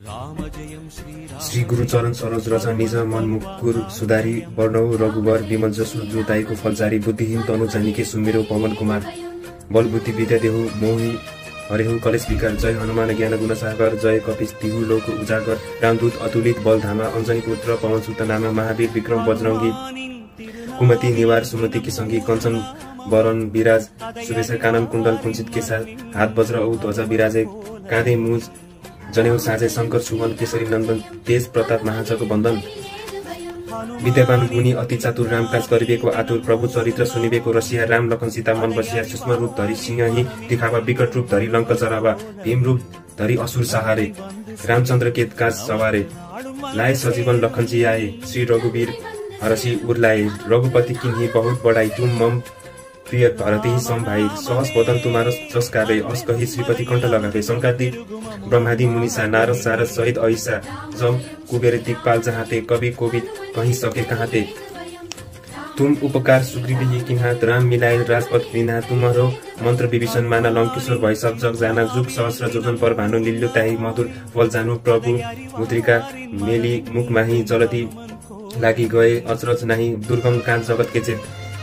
श्री गुरुचरण सरोज रच निज मन मुकुर सुधारी वर्णौ रघुवर विमल जसु जोताएको फलचारी बुद्धिहीन तनु जानिके सुमेरो पवन कुमार बल बुद्धि विद्या देहु मोहि हरेहु कलेश विकार जय हनुमान ज्ञान गुण सागर जय कपिस तिहु लोक उजागर रामदूत अतुलित बलधामा अञ्जनी पुत्र पवन सुत नामा महावीर विक्रम बजरंगी कुमति निवार सुमति किसंगी कंचन वरण विराज सुरेश कानन कुण्डल कुञ्चित केसा हात वज्र औ ध्वजा विराजे काँधे मुज जनेऊ साझे शंकर सुमन केसरी नन्दन तेज प्रताप महाजग बन्दन विद्यावान गुणी अति चातुर राम काज गरिबेको आतुर प्रभु चरित्र सुनिबेको रसिया राम लखन सीता मन बसिया सूक्ष्म रूप धरी सिंहही दिखावा विकट रूप धरी लंक चरावा भीम रूप धरी असुर सहारे रामचंद्र केत काज सवारे लाए सजीवन लखन जी आए श्री रघुवीर हरसी उर्लाए रघुपति किन्ही बहुत बड़ाई तुम मम प्रिय भरती सम भाई सहस बदन तुम्हारो जस गावे अस कही श्रीपति कंठ लगावे संकादिक ब्रह्मादि मुनिसा नारद सारद सहित ऐसा जम कुबेर दिक्पाल जहाँते कवि कोविद कहीं सके कहाँते तुम उपकार सुग्रीवी किन्हात राम मिलाए राजपथ विना तुम्हारो मंत्र विभीषण माना लंकेश्वर भई सब जग जाना जुग सहस्र जोजन पर भानु लील्यो ताही मधुर फल जानु प्रभु मुद्रिका मेली मुख माही जलती लागी गए अचरज नाही दुर्गम काल जगत के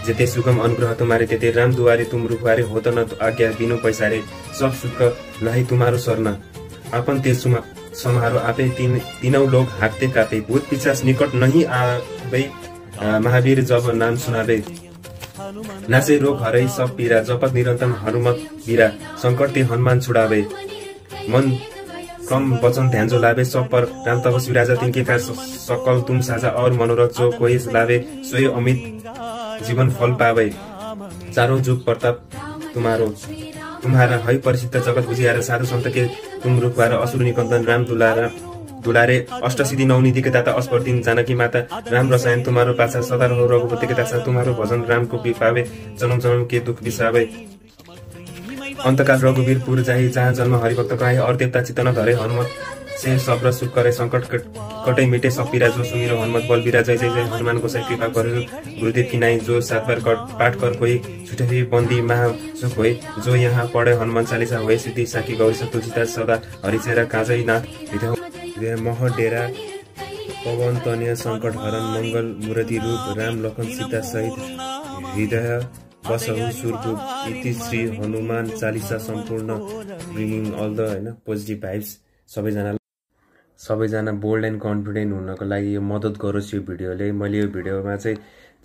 जेते सुगम अनुग्रह तुम्हारे तेते राम दुआरे तुम रुखवारे हो त न आज्ञा बिनु पैसारे सब सुख लही तुम्हारो शरण अपन तेज समारो आपे तीनों लोग हाकते कापे भूत पिशाच निकट नहीं आवे महावीर जब नाम सुनावे नाचे रोग हरै सब पीरा जपत निरंतर हनुमत वीरा संकट ते हनुमान छुड़ावे मन कम वचन ध्यान जो लावे सब पर राम तपस्वी राजा तिनके का सकल तुम साझा और मनोरथ जो कोई लावे सोई अमित जीवन फल पावे चारों जुग प्रताप तुम्हारा है परिचित जगत बुझिएर साधु संत के तुम रूपबार असुर निकन्दन राम दुलारे अष्टसिद्धि नवनिधि के दाता अस्पर्दिन जानकी माता राम रसायन तुम्हारो पाछा सदा रहो रघुपति के दासा तुम्हारो भजन राम को पावे जन्म जन्म के दुख बिसावे अंतकाल रघुवीरपुर जाही जहाँ जन्म हरिभक्त कहे और देवता चितन धरे हनुमत से सब्र सुख करे संकट कटै मिटे सब पीरा जो सुमिरो हनुमत बलबीरा जय जय जय हनुमान गोसाई कृपा गर्यो गुरुदेव की नाई जो 7 बार पाठ कर कोई छुटही बन्दी महा सुख होय जो यहाँ पढे हनुमान चालीसा होय सिद्धि साकी गौरी तुलसीदास सदा हरिचेरा काजै नाथ हृदय मह डेरा पवन तनय संकट हरण मंगल मूर्ति रूप राम लखन सीता सहित हृदय बसहु सुररूप इति श्री हनुमान चालीसा सम्पूर्ण bringing all the positive vibes सबैजना बोल्ड एन्ड कन्फिडेन्ट हुनको लागि यो मद्दत गरोस् यो भिडियोले मैले यो भिडियोमा चाहिँ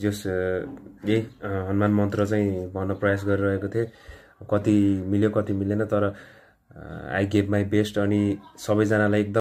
जस यही हनुमान मन्त्र चाहिँ भन्न प्रयास गरिरहेको थिएँ कति मिल्यो कति मिलेन तर आई गेभ माई बेस्ट अनि सबैजनालाई एकदम